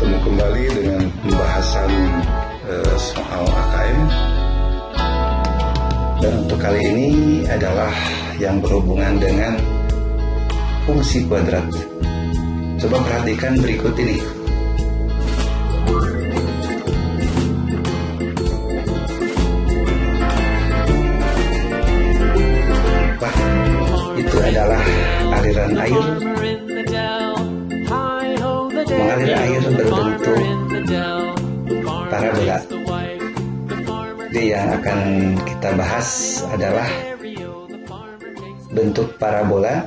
bertemu kembali dengan pembahasan soal AKM. Dan untuk kali ini adalah yang berhubungan dengan fungsi kuadrat. Coba perhatikan berikut ini. Wah, itu adalah aliran air. Mengalir air berbentuk parabola. Jadi yang akan kita bahas adalah bentuk parabola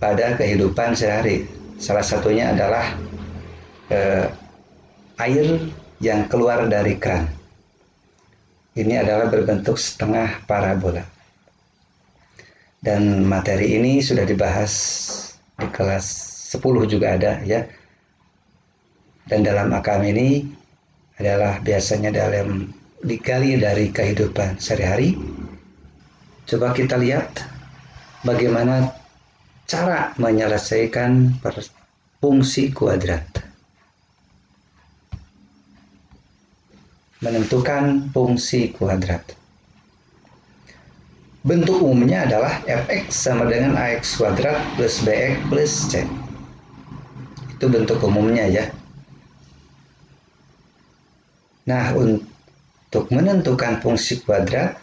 pada kehidupan sehari. Salah satunya adalah air yang keluar dari keran. Ini adalah berbentuk setengah parabola. Dan materi ini sudah dibahas di kelas 10 juga ada ya. Dan dalam AKM ini adalah biasanya dalam digali dari kehidupan sehari-hari. Coba kita lihat bagaimana cara menyelesaikan fungsi kuadrat. Menentukan fungsi kuadrat. Bentuk umumnya adalah fx sama dengan ax kuadrat plus bx plus c. Itu bentuk umumnya ya. Nah, untuk menentukan fungsi kuadrat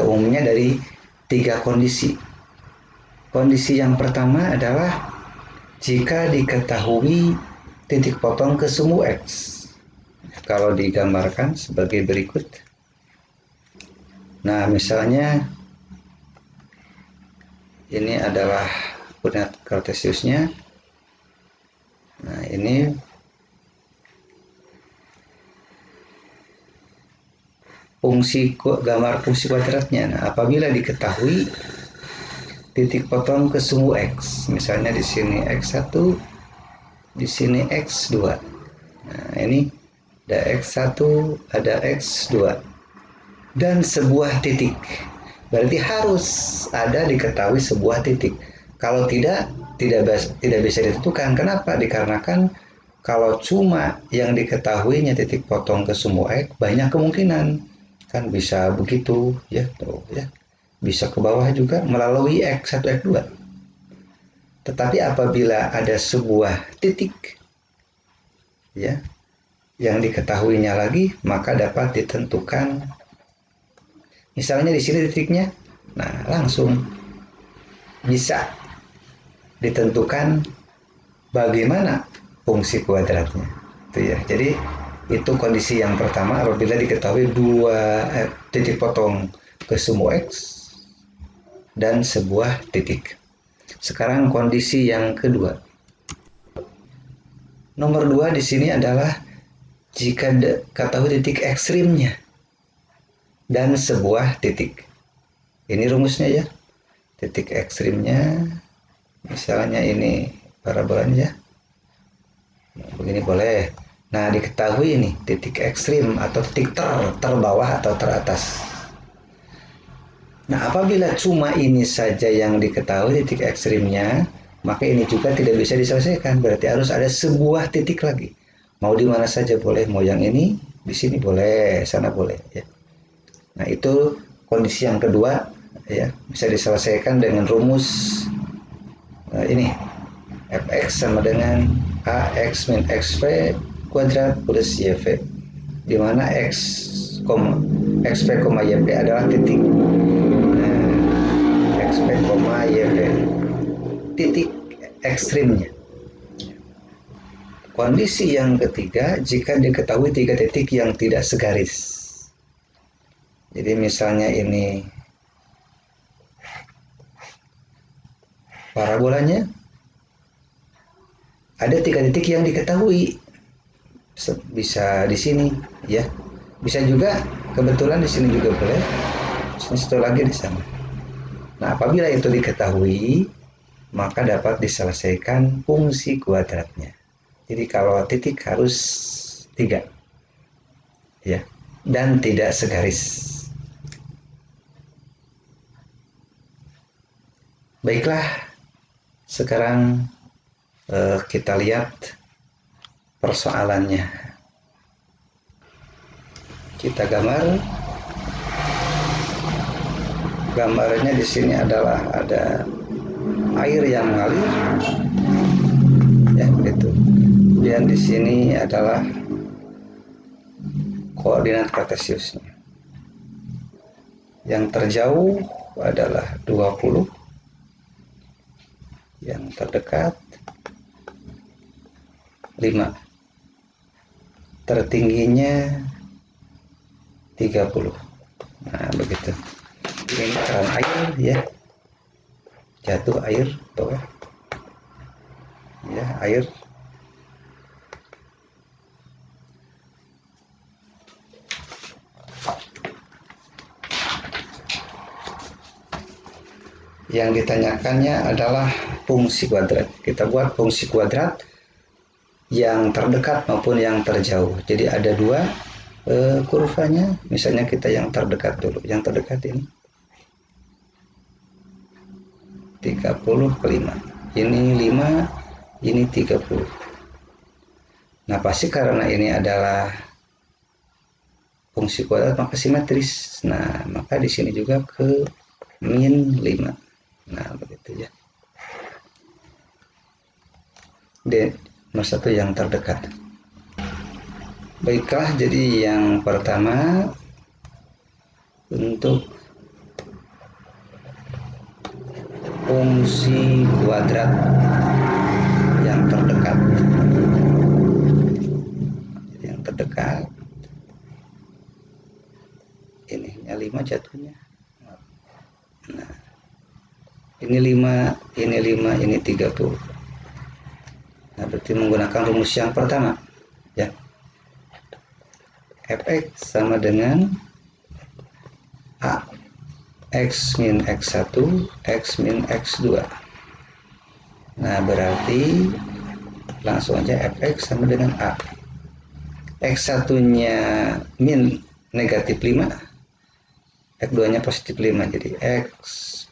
umumnya dari 3 kondisi. Kondisi yang pertama adalah jika diketahui titik potong ke sumbu x. Kalau digambarkan sebagai berikut. Nah, misalnya ini adalah koordinat kartesiusnya. Nah, ini gambar fungsi kuadratnya. Nah, apabila diketahui titik potong ke sumbu x, misalnya di sini x1, di sini x2. Nah, ini ada x1, ada x2 dan sebuah titik. Berarti harus ada diketahui sebuah titik. Kalau tidak bisa ditentukan. Kenapa? Dikarenakan kalau cuma yang diketahuinya titik potong ke sumbu x, banyak kemungkinan. Kan bisa begitu ya, tuh ya. Bisa ke bawah juga melalui x1, x2. Tetapi apabila ada sebuah titik ya yang diketahuinya lagi, maka dapat ditentukan. Misalnya di sini titiknya, nah langsung bisa ditentukan bagaimana fungsi kuadratnya. Itu ya. Jadi itu kondisi yang pertama apabila diketahui titik potong ke sumbu x dan sebuah titik. Sekarang kondisi yang kedua. Nomor 2 di sini adalah jika diketahui titik ekstrimnya dan sebuah titik. Ini rumusnya ya. Titik ekstrimnya, misalnya ini parabolanya. Nah, begini boleh. Nah, diketahui ini titik ekstrim atau titik terbawah atau teratas. Nah, apabila cuma ini saja yang diketahui titik ekstrimnya, maka ini juga tidak bisa diselesaikan. Berarti harus ada sebuah titik lagi. Mau di mana saja boleh, mau yang ini, di sini boleh, sana boleh ya. Nah, itu kondisi yang kedua ya, bisa diselesaikan dengan rumus ini fx sama dengan ax min xp kuadrat plus yv, di mana xp, yp adalah titik. xp, yp titik ekstrimnya. Kondisi yang ketiga, jika diketahui 3 titik yang tidak segaris. Jadi misalnya ini parabolanya, ada 3 titik yang diketahui. Bisa di sini ya. Bisa juga kebetulan di sini juga boleh. Satu lagi di sana. Nah, apabila itu diketahui, maka dapat diselesaikan fungsi kuadratnya. Jadi kalau titik harus 3 ya, dan tidak segaris. Baiklah, sekarang kita lihat persoalannya. Kita gambarnya di sini adalah ada air yang mengalir, ya gitu. Dan di sini adalah koordinat kartesiusnya. Yang terjauh adalah 20, yang terdekat 5, tertingginya 30. Nah, begitu. Ini keran air, ya, jatuh air bawah, ya, air. Yang ditanyakannya adalah fungsi kuadrat. Kita buat fungsi kuadrat yang terdekat maupun yang terjauh. Jadi ada dua kurvanya. Misalnya kita yang terdekat dulu. Yang terdekat ini 30 ke 5. Ini 5, ini 30. Nah, pasti karena ini adalah fungsi kuadrat maka simetris. Nah, maka di sini juga ke min 5. Nah, begitu ya. D nomor 1 yang terdekat. Baiklah, jadi yang pertama untuk fungsi kuadrat yang terdekat. Yang terdekat ini 5 jatuhnya. Nah, ini 5, ini 5, ini 30. Nah, berarti menggunakan rumus yang pertama, ya. Fx sama dengan A X min X1 X min X2. Nah, berarti langsung aja Fx sama dengan A. X1 nya min negatif 5, X2 nya positif 5, jadi X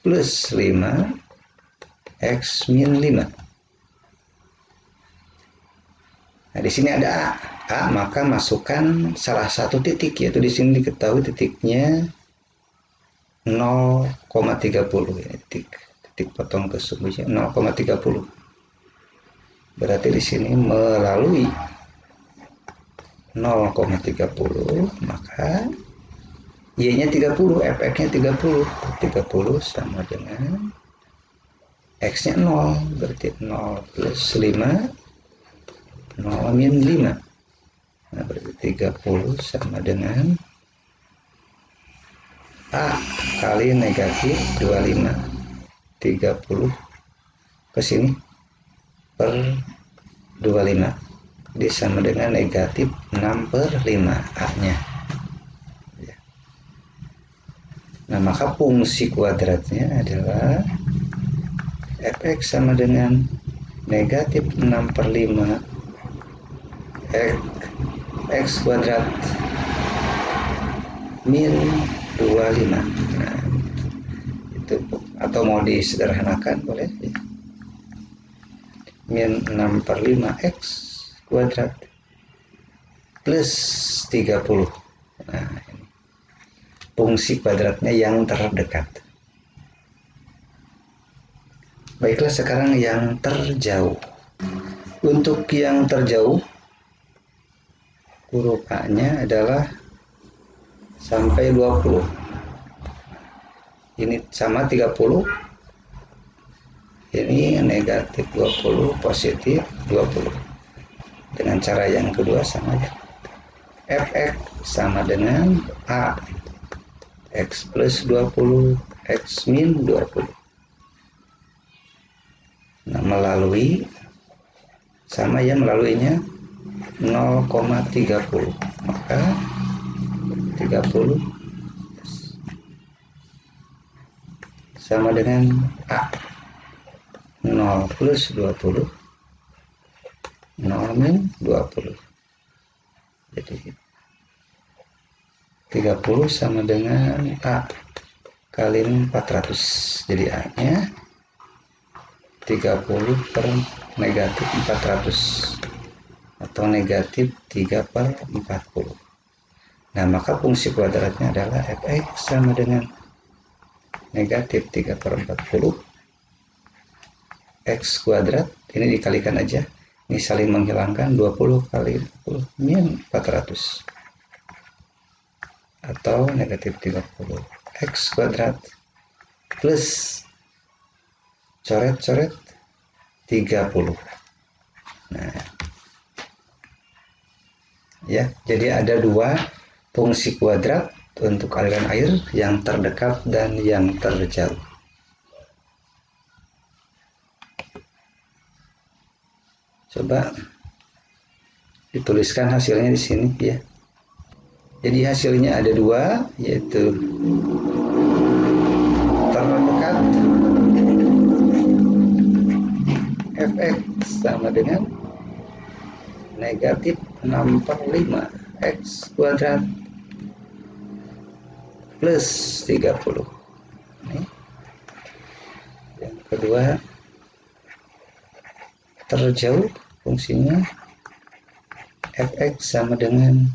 plus 5 X min 5. Nah, di sini ada A, maka masukkan salah satu titik, yaitu di sini diketahui titiknya 0,30, ya, titik potong kesungguhnya 0,30. Berarti di sini melalui 0,30, maka Y-nya 30, Fx-nya 30 sama dengan X-nya 0, berarti 0 plus 5, 0 min 5. Nah, berarti 30 sama dengan A kali negatif 25. 30 ke sini per 25. Jadi sama dengan negatif 6/5 A-nya. Nah, maka fungsi kuadratnya adalah Fx sama dengan negatif 6/5 X kuadrat min 25. Nah, itu, atau mau disederhanakan boleh, ya. Min 6/5 X kuadrat plus 30. Nah, ini fungsi kuadratnya yang terdekat. Baiklah, sekarang yang terjauh. Untuk yang terjauh, huruf A-nya adalah sampai 20. Ini sama 30. Ini negatif 20, positif 20. Dengan cara yang kedua sama aja. Fx sama dengan A X plus 20 X min 20. Nah, melalui sama ya, melaluinya 0,30, maka 30 sama dengan A 0 plus 20 0 min 20. Jadi 30 sama dengan A kali 400. Jadi A nya 30 per negatif 400. atau negatif 3/40. Nah, maka fungsi kuadratnya adalah fx sama dengan negatif 3/40 x kuadrat. Ini dikalikan aja, ini saling menghilangkan, 20 kali 20 min 400 atau negatif 30 x kuadrat plus coret-coret 30. Nah, ya, jadi ada dua fungsi kuadrat untuk aliran air, yang terdekat dan yang terjauh. Coba dituliskan hasilnya di sini ya. Jadi hasilnya ada dua, yaitu terdekat fx sama dengan negatif 6/5 x kuadrat plus 30. Ini. Yang kedua terjauh, fungsinya fx sama dengan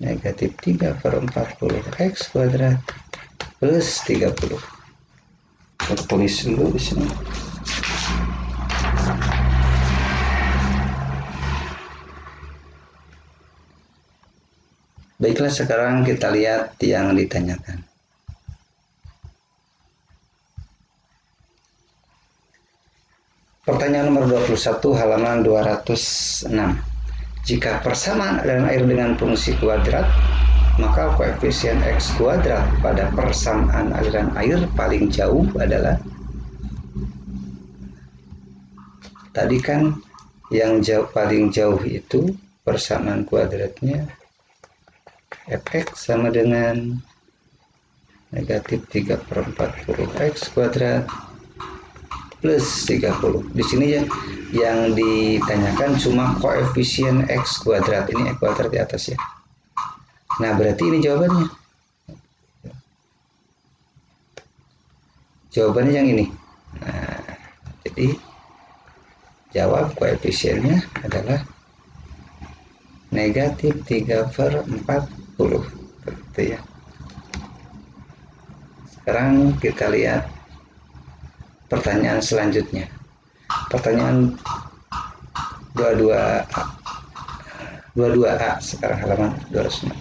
negatif 3/40 x kuadrat plus 30. Kita tulis dulu di sini. Baiklah, sekarang kita lihat yang ditanyakan. Pertanyaan nomor 21 halaman 206. Jika persamaan aliran air dengan fungsi kuadrat, maka koefisien x kuadrat pada persamaan aliran air paling jauh adalah, tadi kan yang paling jauh itu persamaan kuadratnya fx sama dengan negatif 3/40 x kuadrat plus 30. Di sini ya yang ditanyakan cuma koefisien x kuadrat, ini x kuadrat di atas ya. Nah, berarti ini jawabannya. Jawabannya yang ini. Nah, jadi jawab koefisiennya adalah negatif 3/40. Begitu ya. Sekarang kita lihat pertanyaan selanjutnya. Pertanyaan 22A sekarang halaman 206.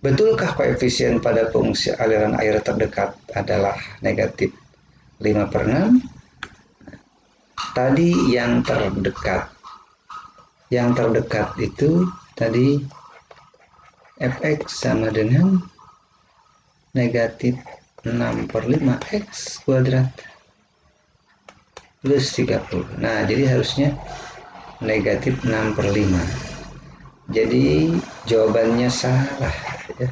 Betulkah koefisien pada fungsi aliran air terdekat adalah negatif 5/6? Tadi yang terdekat. Yang terdekat itu tadi fx sama dengan negatif 6/5 x kuadrat plus 30. Nah, jadi harusnya negatif 6/5. Jadi jawabannya salah ya.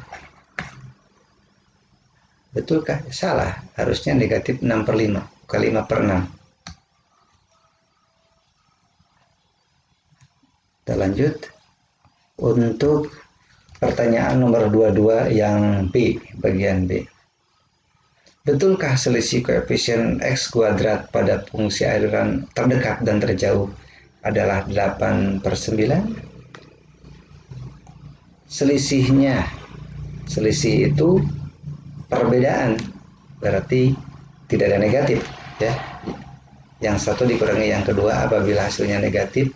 Betulkah? Salah. Harusnya negatif 6/5 kali 5/6. Kita lanjut untuk pertanyaan nomor 22 yang B, bagian B. Betulkah selisih koefisien x kuadrat pada fungsi aliran terdekat dan terjauh adalah 8/9? Selisih itu perbedaan, berarti tidak ada negatif ya. Yang satu dikurangi yang kedua, apabila hasilnya negatif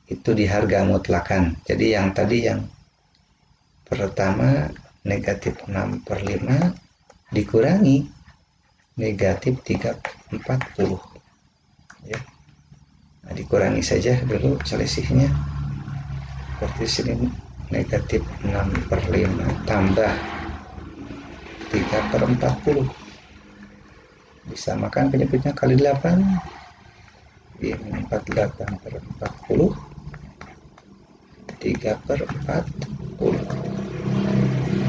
itu di harga mutlakan. Jadi yang tadi yang pertama negatif 6/5 dikurangi negatif 3/40 ya. Nah, dikurangi saja dulu selisihnya. Seperti sini negatif 6/5 tambah 3/40 disamakan penyebutnya kali 8, ini 48/40, 3/40.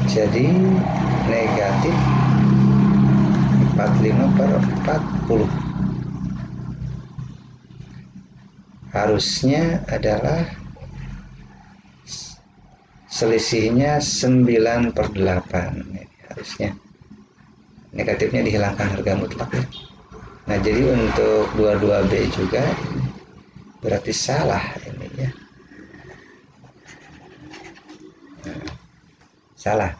Jadi negatif 45/40. Harusnya adalah selisihnya 9/8. Ini harusnya negatifnya dihilangkan harga mutlak ya. Nah, jadi untuk 22B juga berarti salah ini ya. Salah,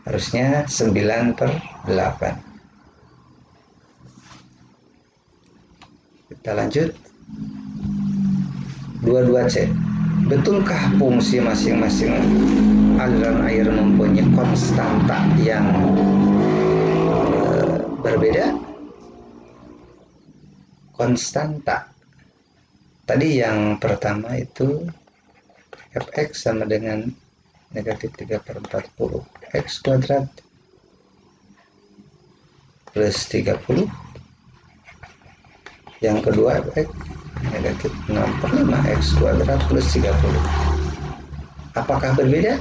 harusnya 9/8. Kita lanjut. 22C. Betulkah fungsi masing-masing aliran air mempunyai konstanta yang berbeda? Konstanta. Tadi yang pertama itu fx sama dengan negatif 3/40 x kuadrat plus 30. Yang kedua fx negatif 6/5 x kuadrat plus 30. Apakah berbeda?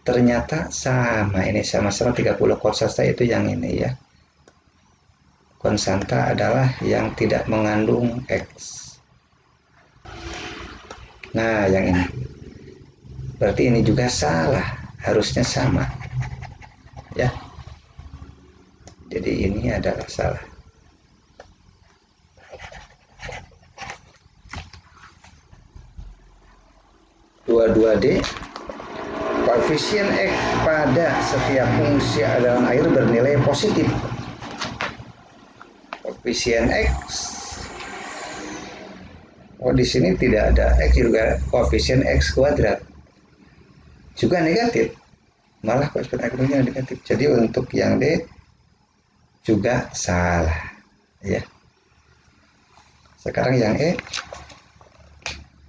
Ternyata sama. Ini sama-sama 30 konstanta, itu yang ini ya. Konstanta adalah yang tidak mengandung x. Nah, yang ini. Berarti ini juga salah. Harusnya sama. Ya. Jadi ini adalah salah. 22D. Koefisien X pada setiap fungsi aliran air bernilai positif. Koefisien X. Oh, di sini tidak ada X juga. Koefisien X kuadrat juga negatif. Malah koefisien X-nya negatif. Jadi untuk yang D juga salah. Ya. Sekarang yang E.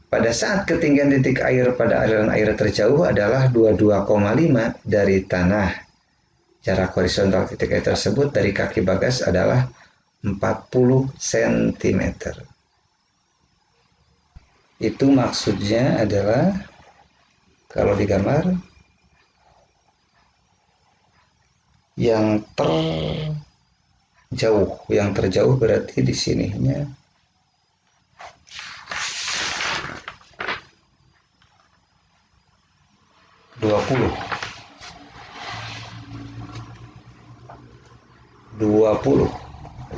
Pada saat ketinggian titik air pada aliran air terjauh adalah 22,5 dari tanah. Jarak horizontal titik air tersebut dari kaki bagas adalah 40 cm. Itu maksudnya adalah kalau digambar yang terjauh berarti di sininya 20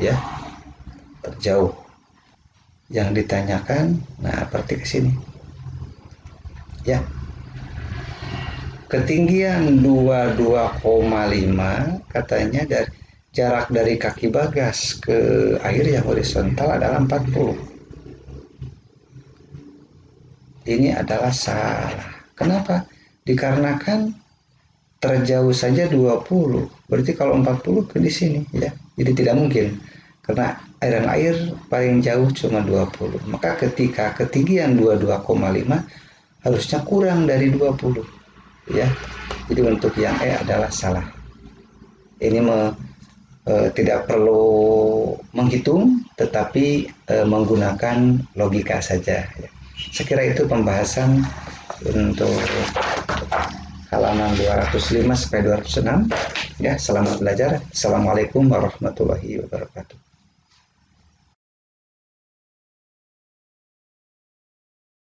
ya, terjauh. Yang ditanyakan, nah berarti ke sini ya. Ketinggian 22,5 katanya dari jarak dari kaki bagas ke air yang horizontal adalah 40. Ini adalah salah. Kenapa? Dikarenakan terjauh saja 20. Berarti kalau 40 ke di sini ya. Jadi tidak mungkin. Karena aliran air paling jauh cuma 20. Maka ketika ketinggian 22,5 harusnya kurang dari 20 ya. Jadi untuk yang E adalah salah. Ini tidak perlu menghitung, tetapi menggunakan logika saja ya. Sekira itu pembahasan untuk halaman 205 sampai 206 ya. Selamat belajar. Assalamualaikum warahmatullahi wabarakatuh.